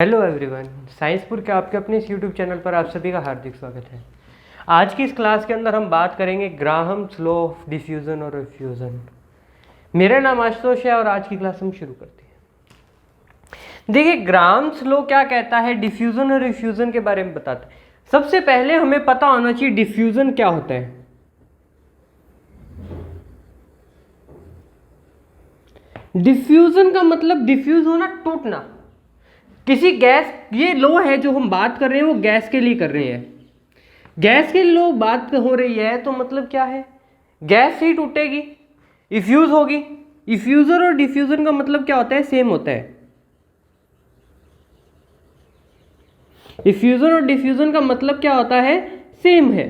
Hello everyone, साइंसपुर के आपके अपने इस यूट्यूब चैनल पर आप सभी का हार्दिक स्वागत है। आज की इस क्लास के अंदर हम बात करेंगे ग्राहम्स लॉ ऑफ डिफ्यूज़न और रिफ्यूज़न। मेरा नाम आशुतोष है और आज की क्लास हम शुरू करते हैं। देखिए, ग्राहम्स लॉ क्या कहता है, डिफ्यूज़न और रिफ्यूज़न के बारे में बताता है। सबसे पहले हमें पता होना चाहिए डिफ्यूज़न क्या होता है। डिफ्यूज़न का मतलब डिफ्यूज़ होना, टूटना। किसी गैस, ये लो है जो हम बात कर रहे हैं वो गैस के लिए कर रहे हैं। गैस के लो बात हो रही है तो मतलब क्या है, गैस ही टूटेगी, इफ्यूज होगी। इफ्यूजर और डिफ्यूजन का मतलब क्या होता है, सेम होता है। इफ्यूजन और डिफ्यूजन का मतलब क्या होता है, सेम है।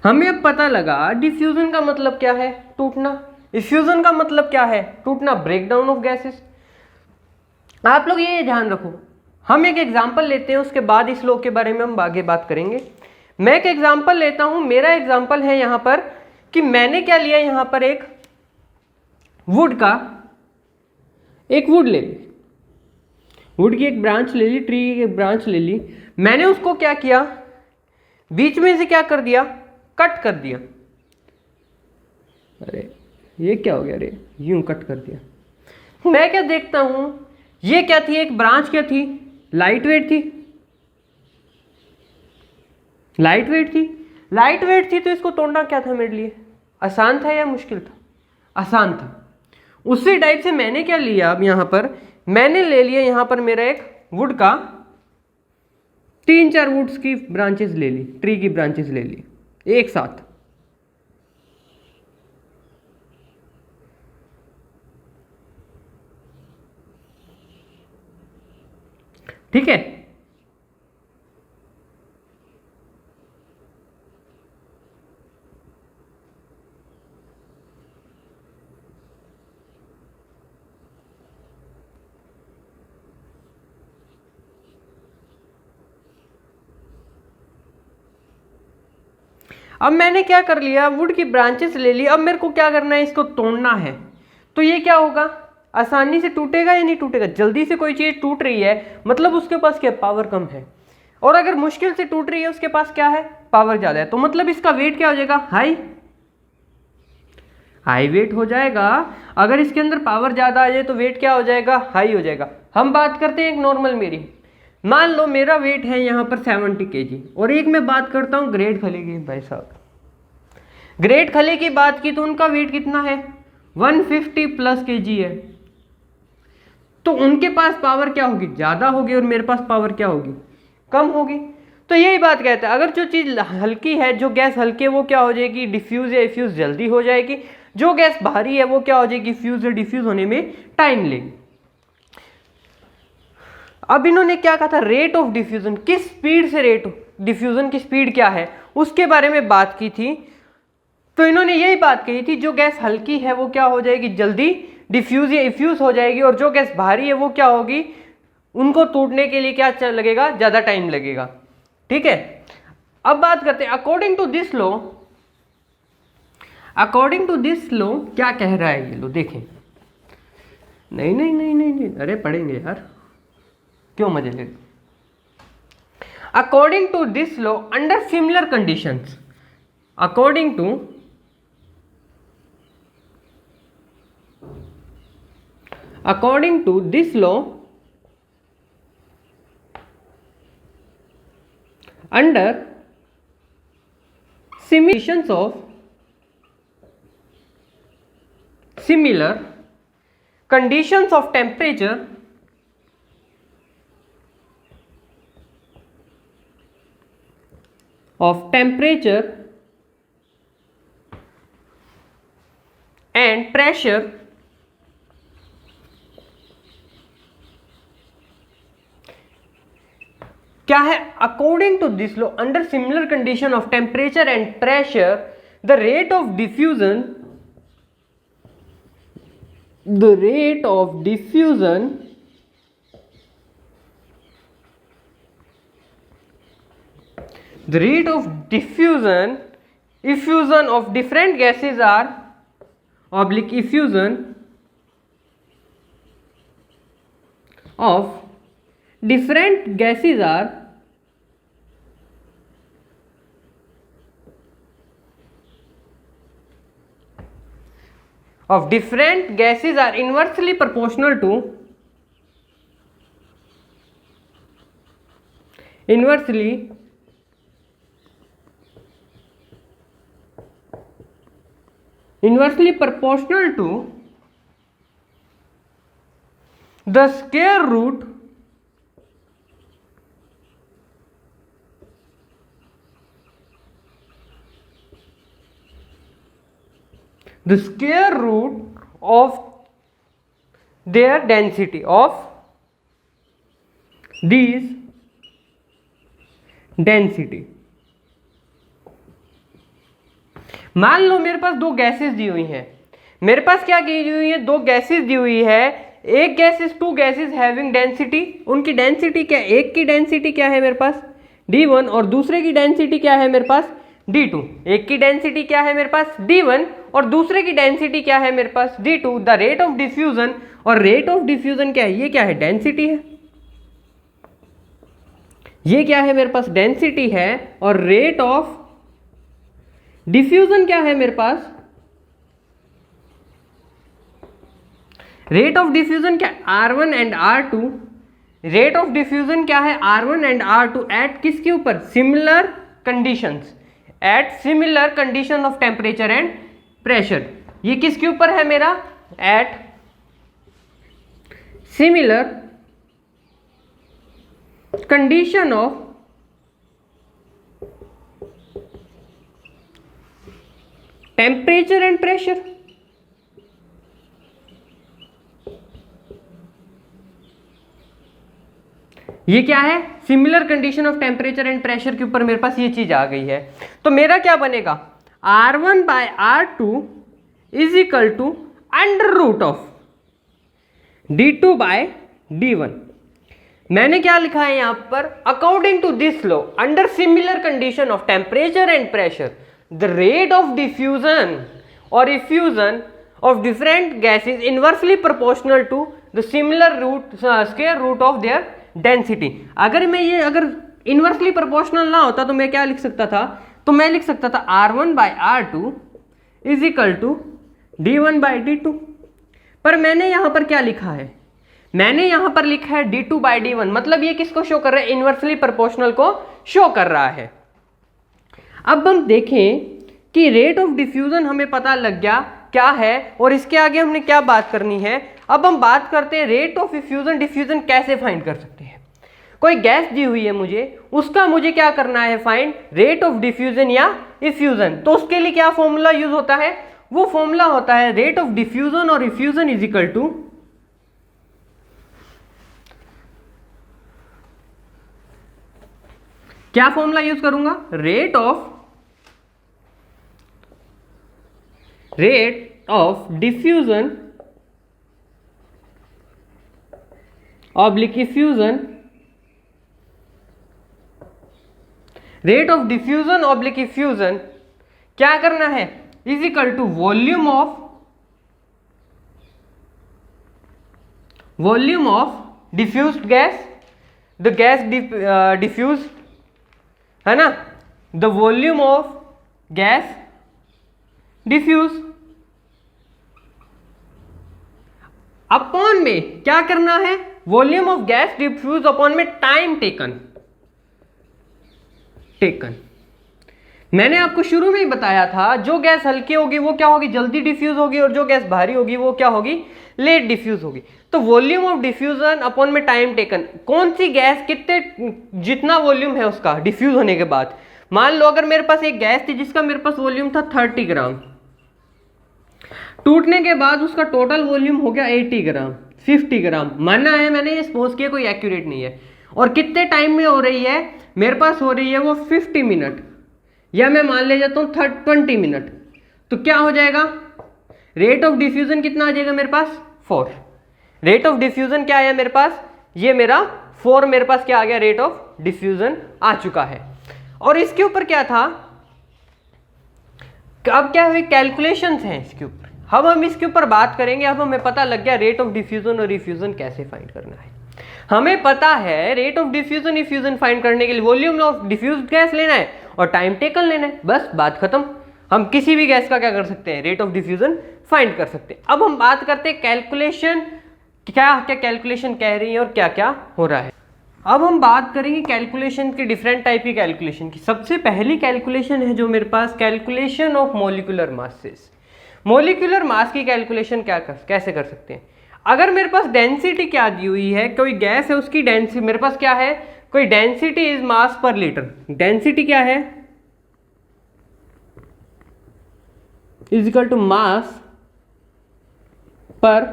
हमें अब पता लगा डिफ्यूजन का मतलब क्या है, टूटना। इफ्यूजन का मतलब क्या है, टूटना, ब्रेकडाउन ऑफ गैसेस। आप लोग ये ध्यान रखो, हम एक एग्जाम्पल लेते हैं, उसके बाद इस लॉ के बारे में हम आगे बात करेंगे। मैं एक एग्जाम्पल लेता हूं, मेरा एग्जाम्पल है यहां पर कि मैंने क्या लिया, यहां पर एक वुड ले ली, वुड की एक ब्रांच ले ली, ट्री की एक ब्रांच ले ली। मैंने उसको क्या किया, बीच में से क्या कर दिया, कट कर दिया। अरे ये क्या हो गया, अरे यूं कट कर दिया। मैं क्या देखता हूं, ये क्या थी, एक ब्रांच क्या थी, लाइट वेट थी। लाइट वेट थी तो इसको तोड़ना क्या था मेरे लिए, आसान था या मुश्किल था, आसान था। उसी टाइप से मैंने क्या लिया, अब यहां पर मैंने ले लिया, यहां पर मेरा एक वुड का 3-4 वुड्स की ब्रांचेस ले ली, ट्री की ब्रांचेस ले ली एक साथ। ठीक है, अब मैंने क्या कर लिया, वुड की ब्रांचेस ले ली। अब मेरे को क्या करना है, इसको तोड़ना है। तो ये क्या होगा, आसानी से टूटेगा या नहीं टूटेगा। जल्दी से कोई चीज टूट रही है मतलब उसके पास क्या, पावर कम है। और अगर मुश्किल से टूट रही है उसके पास क्या है, पावर ज्यादा है। तो मतलब इसका वेट क्या हो जाएगा, हाई वेट हो जाएगा। अगर इसके अंदर पावर ज्यादा आ जाए तो वेट क्या हो जाएगा, हाई हो जाएगा। हम बात करते हैं एक नॉर्मल, मेरी मान लो मेरा वेट है यहाँ पर 70 kg, और एक मैं बात करता हूँ ग्रेट खले की। भाई साहब, ग्रेट खले की बात की तो उनका वेट कितना है, 150+ kg है। तो उनके पास पावर क्या होगी, ज्यादा होगी, और मेरे पास पावर क्या होगी, कम होगी। तो यही बात कहता है, अगर जो चीज हल्की है, जो गैस हल्की है वो क्या हो जाएगी, डिफ्यूज या इफ्यूज जल्दी हो जाएगी। जो गैस भारी है वो क्या हो जाएगी, फ्यूज या डिफ्यूज होने में टाइम लेगी। अब इन्होंने क्या कहा था, रेट ऑफ डिफ्यूजन, किस स्पीड से रेट डिफ्यूजन की स्पीड क्या है उसके बारे में बात की थी। तो इन्होंने यही बात कही थी, जो गैस हल्की है वो क्या हो जाएगी, जल्दी डिफ्यूज या इफ्यूज हो जाएगी, और जो गैस भारी है वो क्या होगी, उनको टूटने के लिए क्या लगेगा, ज्यादा टाइम लगेगा। ठीक है, अब बात करते हैं according to this law. According to this law क्या कह रहा है ये लो, देखें। नहीं नहीं नहीं नहीं नहीं, अरे पढ़ेंगे यार, क्यों मजे ले। According to this law, under similar conditions, according to this law, under similar conditions of temperature and pressure, क्या है, according to this law, under similar condition of temperature and pressure, the rate of diffusion The rate of diffusion of different gases are effusion of different gases are inversely proportional to inversely proportional to the square root of their density of these density। मान लो मेरे पास दो gases दी हुई हैं, मेरे पास क्या की हुई है, दो गैसेस दी हुई है, एक gases two gases having density, उनकी डेंसिटी क्या, एक की डेंसिटी क्या है मेरे पास d1 और दूसरे की डेंसिटी क्या है मेरे पास d2। एक की डेंसिटी क्या है मेरे पास d1 और दूसरे की डेंसिटी क्या है मेरे पास d2। The rate of diffusion, और रेट ऑफ डिफ्यूजन क्या है, ये क्या है डेंसिटी है, ये क्या है मेरे पास डेंसिटी है, और रेट ऑफ डिफ्यूजन क्या है मेरे पास, रेट ऑफ डिफ्यूजन क्या R1 and R2, rate of diffusion क्या है R1 एंड R2 एट किसके ऊपर, similar conditions, at similar condition of temperature and pressure. ये किसके ऊपर है मेरा, at similar condition of temperature and pressure. ये क्या है, similar condition of temperature and pressure के ऊपर मेरे पास ये चीज आ गई है। तो मेरा क्या बनेगा, R1 by R2 is equal to under root of D2 by D1। मैंने क्या लिखा है यहां पर, according to this law under similar condition of temperature and pressure the rate of diffusion और effusion of different gases inversely proportional to the similar square root of their density। अगर मैं ये अगर इनवर्सली प्रोपोर्शनल ना होता तो मैं क्या लिख सकता था, तो मैं लिख सकता था R1 by R2 is equal to D1 by D2। पर मैंने यहां पर क्या लिखा है, मैंने यहां पर लिखा है D2 बाई D1, मतलब ये किसको शो कर रहा है, इनवर्सली प्रोपोर्शनल को शो कर रहा है। अब हम देखें कि रेट ऑफ डिफ्यूजन हमें पता लग गया क्या है, और इसके आगे हमने क्या बात करनी है। अब हम बात करते हैं रेट ऑफ इफ्यूजन डिफ्यूजन कैसे फाइंड कर सकते हैं। कोई गैस दी हुई है मुझे, उसका मुझे क्या करना है फाइंड, रेट ऑफ डिफ्यूजन या इफ्यूजन। तो उसके लिए क्या फॉर्मूला यूज होता है, वो फॉर्मूला होता है रेट ऑफ डिफ्यूजन और इफ्यूजन इज इक्वल टू क्या फॉर्मूला यूज करूंगा, rate of diffusion oblique effusion, rate of diffusion oblique effusion क्या करना है, is equal to volume of diffused gas, the gas diffuse है ना, the volume of gas diffuse upon में क्या करना है, volume of gas diffuse upon में टाइम टेकन। मैंने आपको शुरू में ही बताया था जो गैस हल्की होगी वो क्या होगी, जल्दी डिफ्यूज होगी, और जो गैस भारी होगी वो क्या होगी, लेट डिफ्यूज होगी। तो वॉल्यूम ऑफ डिफ्यूजन अपॉन में टाइम टेकन, कौन सी गैस कितने जितना वॉल्यूम है उसका डिफ्यूज होने के बाद। मान लो अगर मेरे पास एक गैस थी जिसका मेरे पास वॉल्यूम था 30 ग्राम, टूटने के बाद उसका टोटल वॉल्यूम हो गया 80 ग्राम 50 ग्राम, मानना है मैंने, ये सपोज किया, कोई एक्यूरेट नहीं है। और कितने टाइम में हो रही है, मेरे पास हो रही है वो 50 मिनट, या मैं मान ले जाता हूँ 20 मिनट। तो क्या हो जाएगा, रेट ऑफ डिफ्यूजन कितना आ जाएगा मेरे पास 4। रेट ऑफ डिफ्यूजन क्या आया मेरे पास, ये मेरा 4 मेरे पास क्या आ गया, रेट ऑफ डिफ्यूजन आ चुका है। और इसके ऊपर क्या था, अब क्या हुई, कैलकुलेशंस हैं इसके ऊपर। अब हम इसके ऊपर बात करेंगे। अब हमें पता लग गया रेट ऑफ डिफ्यूजन और रिफ्यूजन कैसे फाइंड करना है। हमें पता है rate of diffusion effusion find करने के लिए वॉल्यूम ऑफ डिफ्यूज्ड गैस लेना है और टाइम टेकन लेना है, बस बात खत्म। हम किसी भी गैस का क्या कर सकते हैं, रेट ऑफ डिफ्यूजन फाइंड कर सकते हैं। अब हम बात करते हैं कैलकुलेशन, क्या क्या कैलकुलेशन कह रही है और क्या क्या हो रहा है। अब हम बात करेंगे कैलकुलेशन की, डिफरेंट टाइप की कैलकुलेशन की। सबसे पहली कैलकुलेशन है जो मेरे पास, calculation of molecular masses. Molecular mass की कैलकुलेशन कैसे कर सकते हैं। अगर मेरे पास डेंसिटी क्या दी हुई है, कोई गैस है उसकी डेंसिटी मेरे पास क्या है, कोई डेंसिटी इज मास पर लीटर। डेंसिटी क्या है, इज इक्वल टू मास पर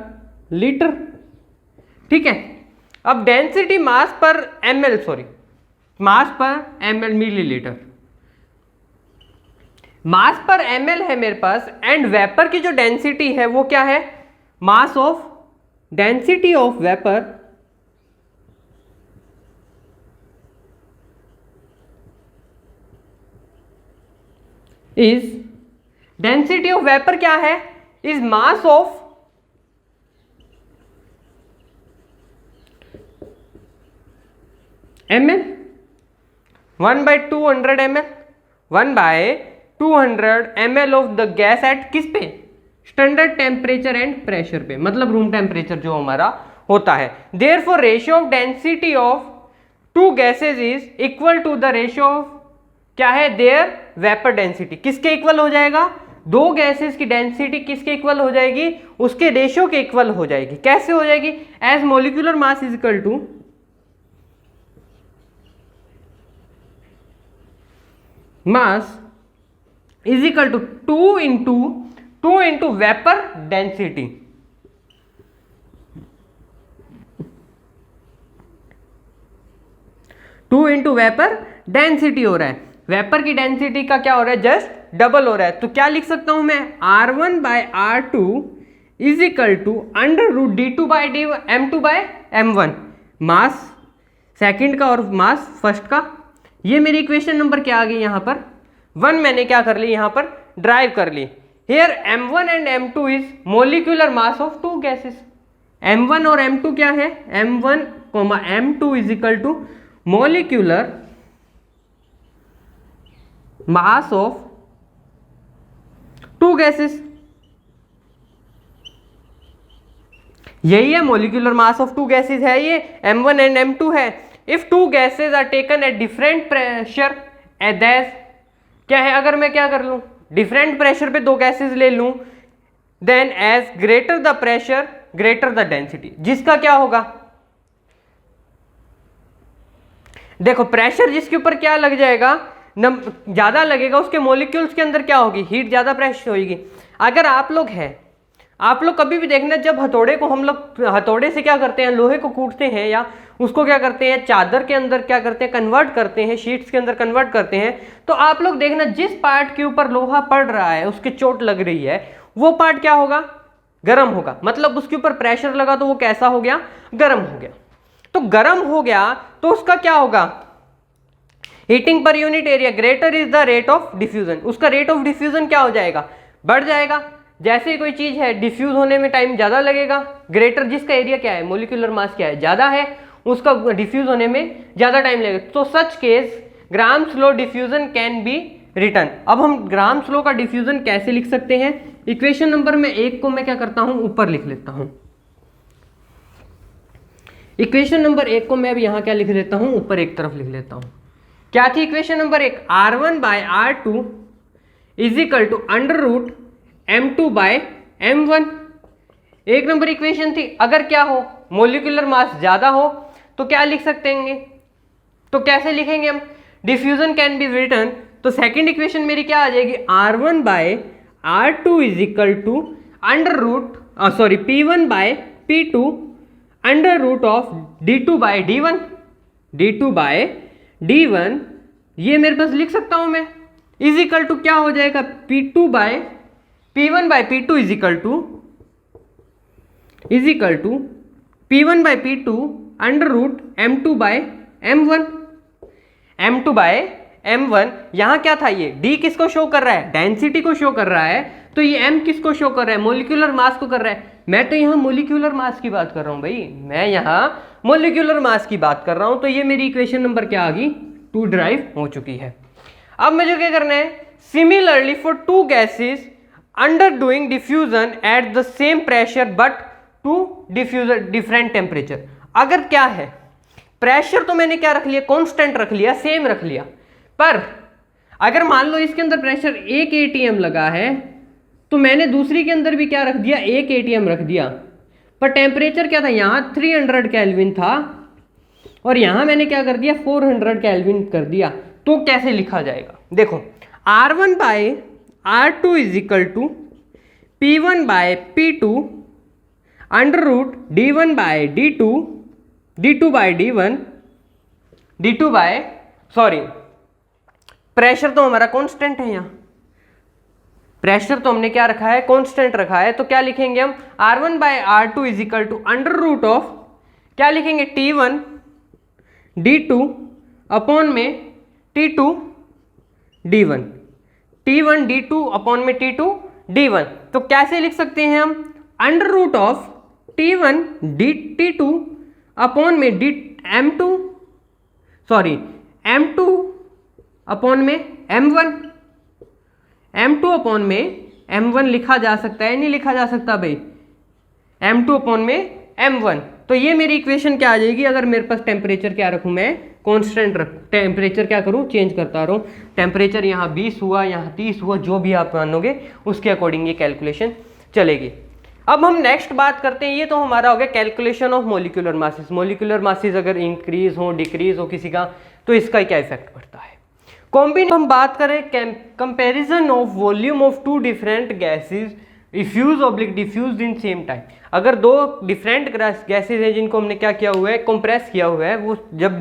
लीटर, ठीक है। अब डेंसिटी मास पर ml, सॉरी मास पर ml मिलीलीटर, मास पर ml है मेरे पास। एंड वेपर की जो डेंसिटी है वो क्या है, mass of, density of vapour is, density of vapour क्या है, is mass of ml, 1/200 ml, 1/200 ml of the gas at किस पे, स्टैंडर्ड टेम्परेचर एंड प्रेशर पे, मतलब रूम टेम्परेचर जो हमारा होता है। Therefore ratio of density of two gases is equal to the ratio of, क्या है, देयर वेपर डेंसिटी। किसके इक्वल हो जाएगा, दो गैसेस की डेंसिटी किसके इक्वल हो जाएगी, उसके रेशियो के इक्वल हो जाएगी। कैसे हो जाएगी, as molecular mass is equal to mass is equal to 2 into vapor density। Two into vapour density हो रहा है, वेपर की डेंसिटी का क्या हो रहा है, जस्ट डबल हो रहा है। तो क्या लिख सकता हूं मैं, R1/R2 is equal to √D2/D M2/M1, mass second का और मास फर्स्ट का। ये मेरी इक्वेशन नंबर क्या आ गई, यहां पर 1 मैंने क्या कर ली, यहां पर ड्राइव कर ली। Here M1 and M2 is molecular mass of two gases. M1 और M2 क्या है, M1, M2 is equal to molecular mass of two gases. यही है molecular mass of two gases है, ये M1 एंड M2 है। If two gases are taken at different pressure as, क्या है, अगर मैं क्या कर लूं, डिफरेंट प्रेशर पे दो गैसेज ले लूं, then as greater the pressure greater the density. जिसका क्या होगा, देखो प्रेशर जिसके ऊपर क्या लग जाएगा, ज्यादा लगेगा, उसके मॉलिक्यूल्स के अंदर क्या होगी, हीट ज्यादा प्रेशर होगी। अगर आप लोग हैं, आप लोग कभी भी देखना, जब हथौड़े को हम लोग हथौड़े से क्या करते हैं, लोहे को कूटते हैं या उसको क्या करते हैं, चादर के अंदर क्या करते हैं, कन्वर्ट करते हैं, शीट्स के अंदर कन्वर्ट करते हैं, तो आप लोग देखना जिस पार्ट के ऊपर लोहा पड़ रहा है, उसके चोट लग रही है, वो पार्ट क्या होगा, गर्म होगा। मतलब उसके ऊपर प्रेशर लगा तो वो कैसा हो गया, गर्म हो गया। तो गर्म हो गया तो उसका क्या होगा, heating per unit area greater is the rate of diffusion. उसका रेट ऑफ डिफ्यूजन क्या हो जाएगा, बढ़ जाएगा। जैसे कोई चीज है डिफ्यूज होने में टाइम ज्यादा लगेगा, ग्रेटर जिसका एरिया क्या है, मोलिकुलर मास क्या है, ज्यादा है, उसका डिफ्यूज होने में ज्यादा टाइम लगेगा। तो such case grams law diffusion can be return. अब हम ग्राम्स लॉ का डिफ्यूजन कैसे लिख सकते हैं, इक्वेशन नंबर में 1 को मैं क्या करता हूं, ऊपर लिख लेता हूं। इक्वेशन नंबर 1 को मैं अब यहां क्या लिख लेता हूं, ऊपर एक तरफ लिख लेता हूं। क्या थी equation number 1, R1/R2 is equal to √M2/M1। एक नंबर इक्वेशन थी। अगर क्या हो, मोलिकुलर मास ज्यादा हो तो क्या लिख सकते हैं, तो कैसे लिखेंगे हम, डिफ्यूजन कैन बी रिटर्न। तो सेकंड इक्वेशन मेरी क्या आ जाएगी, R1/R2 is equal to P1/P2 under root of D2/D1, D2/D1 ये मेरे पास लिख सकता हूं मैं, इज इक्वल टू क्या हो जाएगा, P1/P2 is equal to P1/P2 under root M2/M1, M2/ m1, यहाँ क्या था ये d किसको शो कर रहा है, डेंसिटी को शो कर रहा है, तो ये m किसको शो कर रहा है, मोलिकुलर मास को कर रहा है। मैं तो यहाँ मोलिकुलर मास की बात कर रहा हूँ भाई, मैं यहाँ मोलिकुलर मास की बात कर रहा हूँ। तो ये मेरी इक्वेशन नंबर क्या आ गई, 2 ड्राइव हो चुकी है। अब मुझे क्या करना है, similarly for 2 gases under doing diffusion at the same pressure but two diffuser different temperature. अगर क्या है, प्रेशर तो मैंने क्या रख लिया, कांस्टेंट रख लिया, सेम रख लिया, पर अगर मान लो इसके अंदर प्रेशर 1 atm लगा है तो मैंने दूसरी के अंदर भी क्या रख दिया, 1 atm रख दिया, पर टेम्परेचर क्या था, यहाँ 300 केल्विन था और यहाँ मैंने क्या कर दिया, 400 केल्विन कर दिया। तो कैसे लिखा जाएगा, देखो R1 by R2 is equal to P1 by P2 under root D1 by D2, D2 by D1, D2 by pressure तो हमारा कांस्टेंट है, यहाँ प्रेशर तो हमने क्या रखा है, कांस्टेंट रखा है, तो क्या लिखेंगे हम, R1 by R2 is equal to under root of क्या लिखेंगे, T1 D2 अपॉन में T2 D1, T1 D2 upon में T2 D1। तो कैसे लिख सकते हैं हम, under root of T1 T2 upon में M2 अपॉन में M1, M2 अपॉन में M1 लिखा जा सकता है, नहीं लिखा जा सकता भाई, M2 अपॉन में M1। तो ये मेरी इक्वेशन क्या आ जाएगी, अगर मेरे पास टेम्परेचर क्या रखूँ मैं, कांस्टेंट रख, टेम्परेचर क्या करूँ, चेंज करता रहूँ, टेम्परेचर यहाँ 20 हुआ, यहाँ 30 हुआ, जो भी आप मानोगे उसके अकॉर्डिंग ये कैलकुलेशन चलेगी। अब हम नेक्स्ट बात करते हैं, ये तो हमारा हो गया calculation of molecular masses. Molecular masses अगर इंक्रीज हो डिक्रीज हो किसी का, तो इसका क्या इफेक्ट पड़ता है। कॉम्बिनेशन हम बात करें, comparison of volume of 2 different gases effuse oblique diffuse in same time. अगर 2 डिफरेंट गैसेज हैं जिनको हमने क्या किया हुआ है, कंप्रेस किया हुआ है, वो जब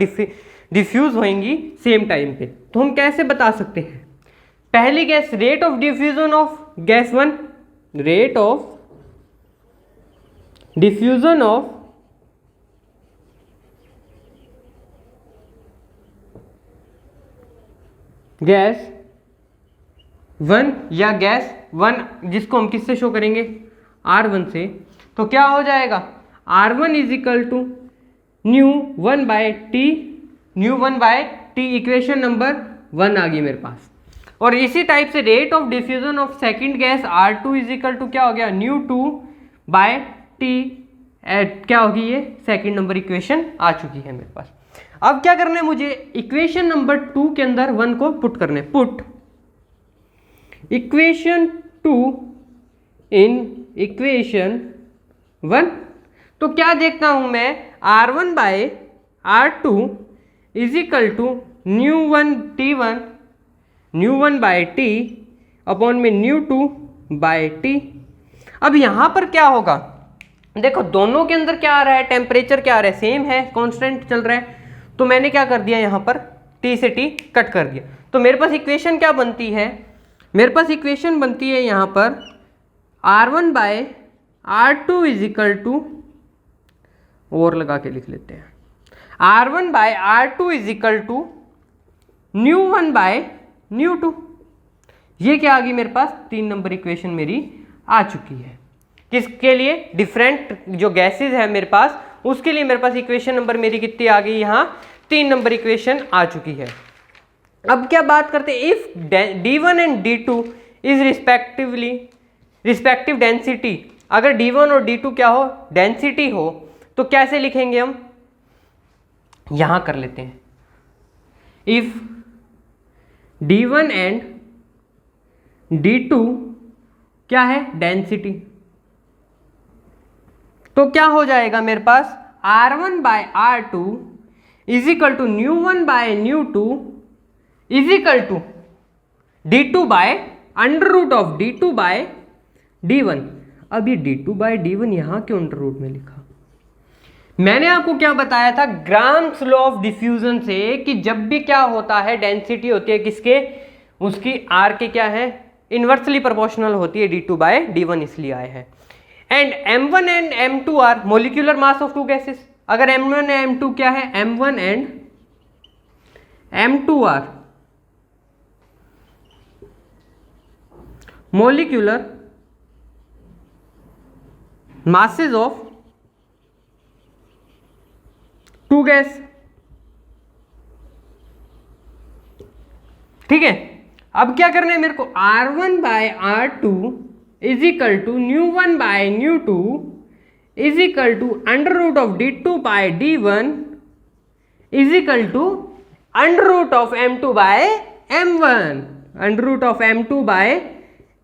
डिफ्यूज होंगी सेम टाइम पे, तो हम कैसे बता सकते हैं। पहली gas, rate of diffusion of gas 1, rate of diffusion of gas 1 या गैस 1, जिसको हम किससे शो करेंगे, R1 से, तो क्या हो जाएगा, R1 is equal to nu 1 by T, nu 1 by T, equation number 1 आ गई मेरे पास। और इसी टाइप से rate of diffusion of second gas R2 is equal to क्या हो गया, न्यू 2 बाय टी, क्या होगी ये, सेकंड नंबर इक्वेशन आ चुकी है मेरे पास। अब क्या करना है मुझे, इक्वेशन नंबर 2 के अंदर 1 को पुट करना है, पुट इक्वेशन 2 इन इक्वेशन 1। तो क्या देखता हूं मैं, R1 by R2 is equal to nu 1 T1, nu 1 by T upon में न्यू 2 बाय T। अब यहां पर क्या होगा, देखो दोनों के अंदर क्या आ रहा है, टेम्परेचर क्या आ रहा है, सेम है, कांस्टेंट चल रहा है, तो मैंने क्या कर दिया, यहाँ पर T से T कट कर दिया। तो मेरे पास इक्वेशन क्या बनती है, मेरे पास इक्वेशन बनती है यहाँ पर R1 by R2 is equal to, और लगा के लिख लेते हैं, R1 by R2 is equal to nu 1 by nu 2। ये क्या आ गई मेरे पास, 3 नंबर इक्वेशन मेरी आ चुकी है। किसके लिए, डिफरेंट जो गैसेज है मेरे पास, उसके लिए मेरे पास इक्वेशन नंबर मेरी कितनी आ गई, यहाँ 3 नंबर इक्वेशन आ चुकी है। अब क्या बात करते हैं, if D1 and D2 is respective density, अगर D1 और D2 क्या हो, डेंसिटी हो, तो कैसे लिखेंगे हम, यहां कर लेते हैं, इफ D1 एंड D2 क्या है, डेंसिटी, तो क्या हो जाएगा मेरे पास, R1 by R2 is equal to nu 1 by nu 2 is equal to D2 by under root of D2 by D1। अब ये D2 बाय D1 यहां क्यों अंडर रूट में लिखा, मैंने आपको क्या बताया था, ग्राम्स लॉ ऑफ डिफ्यूजन से, कि जब भी क्या होता है, डेंसिटी होती है किसके, उसकी R के क्या है, इनवर्सली प्रोपोर्शनल होती है D2 बाय D1, इसलिए आए हैं। And M1 and M2 are molecular mass of 2 gases. अगर M1 एंड M2 क्या है, M1 and M2 are molecular masses of two gas। ठीक है, अब क्या करना है मेरे को, R1 by R2 is equal to न्यू1 बाय न्यू2 is equal to under root of D2 by D1 is equal to under root of M2 by M1, under root of M2 by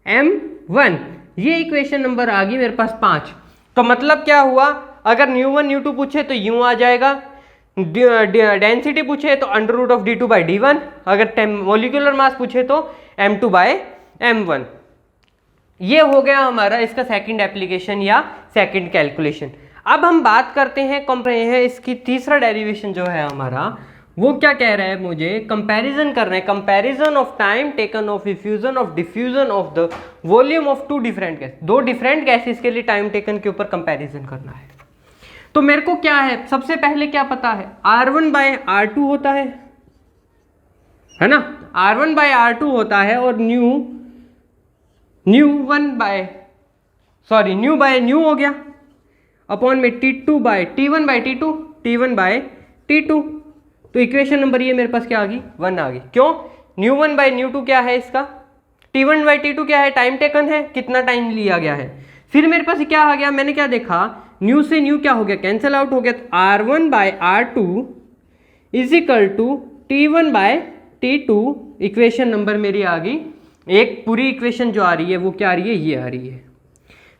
M1। ये equation number आ गई मेरे पास 5। तो मतलब क्या हुआ, अगर न्यू1 न्यू2 पूछे तो यूं आ जाएगा, डेंसिटी पूछे तो under root of D2 by D1, अगर मोलिकुलर मास पूछे तो M2 बाय M1। ये हो गया हमारा इसका सेकंड एप्लीकेशन या सेकंड कैलकुलेशन। अब हम बात करते हैं इसकी तीसरा डेरिवेशन जो है हमारा, वो क्या कह रहा है, मुझे कंपैरिजन कर रहे हैं, comparison of time taken of effusion of diffusion of the volume of two different gas. दो डिफरेंट गैसेस के लिए टाइम टेकन के ऊपर कंपैरिजन करना है। तो मेरे को क्या है, सबसे पहले क्या पता है, R1 बाय R2 होता है ना, R1 बाय R2 होता है, और न्यू बाय न्यू हो गया अपॉन में T1 by T2, T1 by T2। तो इक्वेशन नंबर ये मेरे पास क्या आ गई, 1 आ गई। क्यों, न्यू1 बाय न्यू2 क्या है इसका, T1 बाय T2 क्या है, टाइम टेकन है, कितना टाइम लिया गया है। फिर मेरे पास क्या आ गया, मैंने क्या देखा, न्यू से न्यू क्या हो गया, कैंसिल आउट हो गया, तो R1 by R2 is equal to T1 by T2। Equation number मेरी आ गई, एक पूरी इक्वेशन जो आ रही है वो क्या आ रही है, ये आ रही है।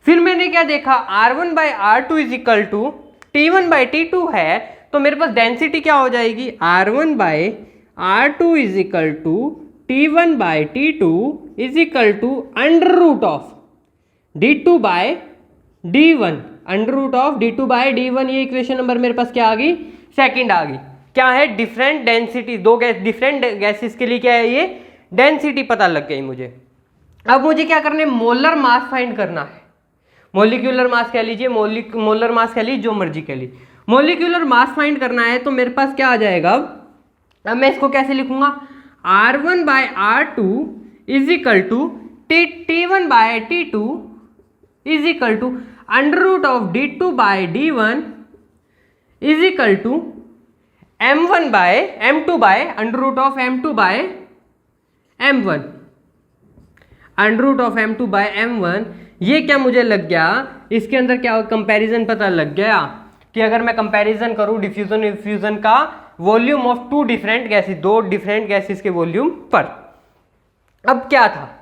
फिर मैंने क्या देखा, R1 by R2 is equal to T1 by T2 है, तो मेरे पास डेंसिटी क्या हो जाएगी, R1 by R2 is equal to T1 by T2 is equal to under root of D2 by D1, under root of D2 by D1। ये equation number मेरे पास क्या आ गई, सेकंड आ गई। क्या है, डिफरेंट डेंसिटी, दो गैस डिफरेंट गैसेस के लिए क्या है, ये डेंसिटी पता लग गई मुझे। अब मुझे क्या करना है, मोलर मास फाइंड करना है, मोलिकुलर मास कह लीजिए, मोलर मास कह लीजिए, जो मर्जी कह लीजिए, मोलिकुलर मास फाइंड करना है। तो मेरे पास क्या आ जाएगा, अब मैं इसको कैसे लिखूंगा, R1 by R2 is equal to T1 by T2 is equal to under root of D2 by D1 is equal to M1 by M2 by under root of M2 by M1, under root of M2 by M1। ये क्या मुझे लग गया, इसके अंदर क्या comparison पता लग गया कि अगर मैं कंपैरिजन करूं डिफ्यूजन इफ्यूजन का volume of two different gases, दो डिफरेंट गैसेस के वॉल्यूम पर। अब क्या था,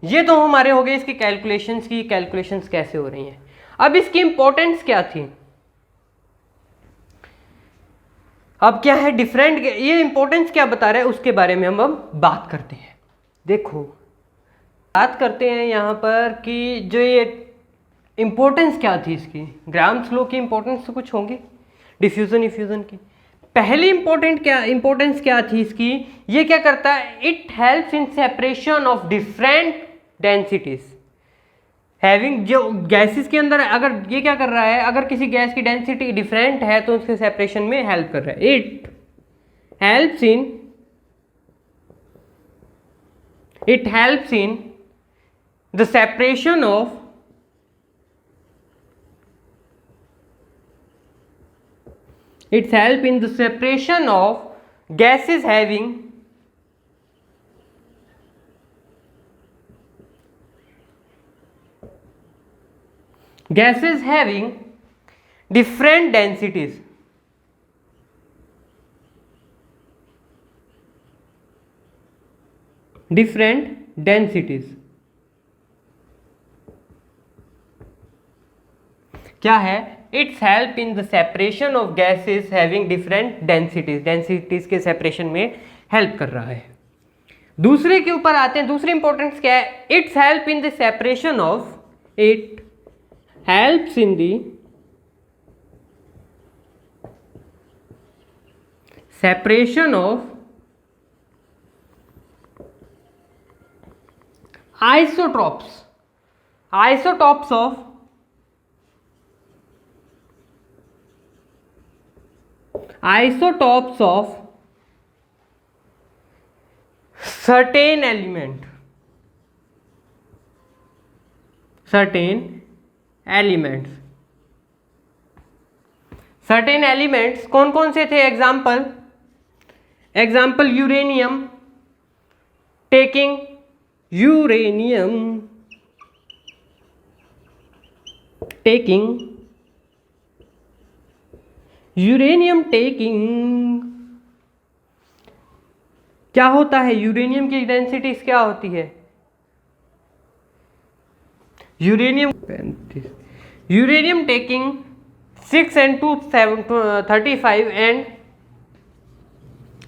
ये तो हमारे हो गए इसकी कैलकुलेशंस की, कैलकुलेशंस कैसे हो रही हैं। अब इसकी इंपॉर्टेंस क्या थी, अब क्या है डिफरेंट, ये इंपॉर्टेंस क्या बता रहा है उसके बारे में हम अब बात करते हैं। देखो बात करते हैं यहाँ पर कि जो ये इंपॉर्टेंस क्या थी इसकी, ग्राम्स लॉ की इंपॉर्टेंस तो कुछ होंगी डिफ्यूजन इफ्यूजन की। पहली इंपॉर्टेंस क्या थी इसकी, ये क्या करता है, it helps in separation of different densities having, जो गैसेस के अंदर अगर ये क्या कर रहा है, अगर किसी गैस की डेंसिटी डिफरेंट है तो उसके सेपरेशन में हेल्प कर रहा है। It helps in the separation of its help in the separation of gases having different densities, क्या है, it's help in the separation of gases having different densities के सेपरेशन में हेल्प कर रहा है। दूसरे के ऊपर आते हैं, दूसरी इंपॉर्टेंस क्या है, it's help in the separation of, it helps in the separation of isotopes of certain element, certain elements. Certain elements कौन कौन से थे? Example uranium, taking uranium taking क्या होता है? यूरेनियम की डेंसिटी क्या होती है? यूरेनियम टेकिंग 6 and 2 35 एंड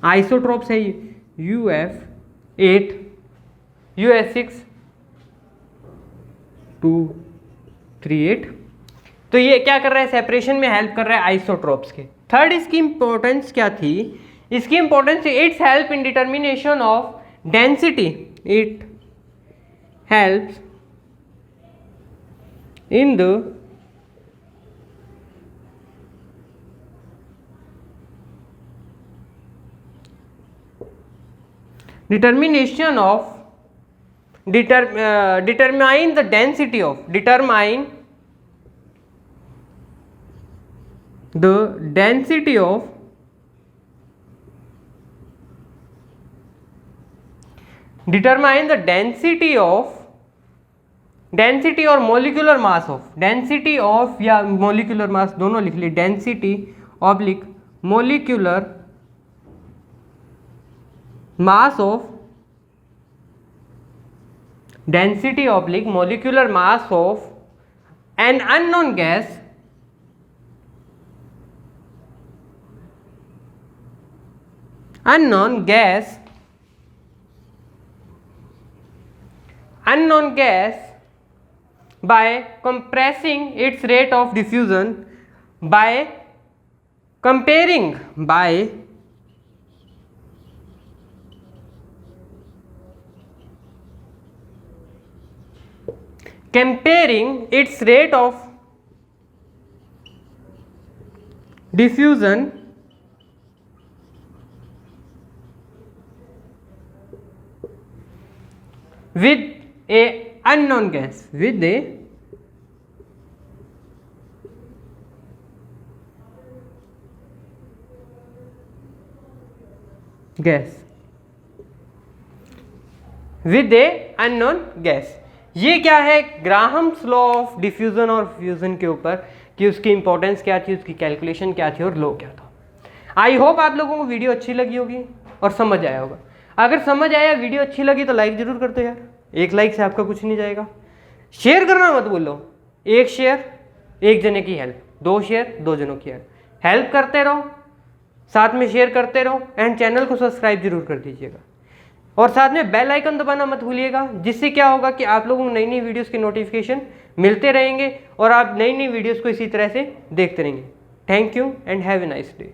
आइसोट्रोप्स है UF8 US6 238। तो ये क्या कर रहा है? सेपरेशन में हेल्प कर रहा है आइसोट्रोप्स के। थर्ड इसकी इंपॉर्टेंस क्या थी? इसकी importance it's help in determination of density. It helps in the determination of determine the density of determine the density of determine the density of density और molecular mass of density of या molecular mass दोनों लिख ली, density oblique molecular mass of density oblique molecular mass of an unknown gas by compressing its rate of diffusion by comparing its rate of diffusion with a unknown gas unknown gas। ये क्या है? Graham's law of diffusion और fusion के ऊपर कि उसकी importance क्या थी, उसकी कैलकुलेशन क्या थी और लॉ क्या था। आई होप आप लोगों को वीडियो अच्छी लगी होगी और समझ आया होगा। अगर समझ आया, वीडियो अच्छी लगी तो लाइक जरूर कर दो यार, एक लाइक से आपका कुछ नहीं जाएगा। शेयर करना मत भूलो, एक शेयर एक जने की हेल्प, 2 शेयर 2 जनों की हेल्प करते रहो, साथ में शेयर करते रहो एंड चैनल को सब्सक्राइब जरूर कर दीजिएगा और साथ में बेल आइकन दबाना मत भूलिएगा, जिससे क्या होगा कि आप लोगों को नई नई वीडियोस के नोटिफिकेशन मिलते रहेंगे और आप नई नई वीडियोस को इसी तरह से देखते रहेंगे। Thank you and have a nice day.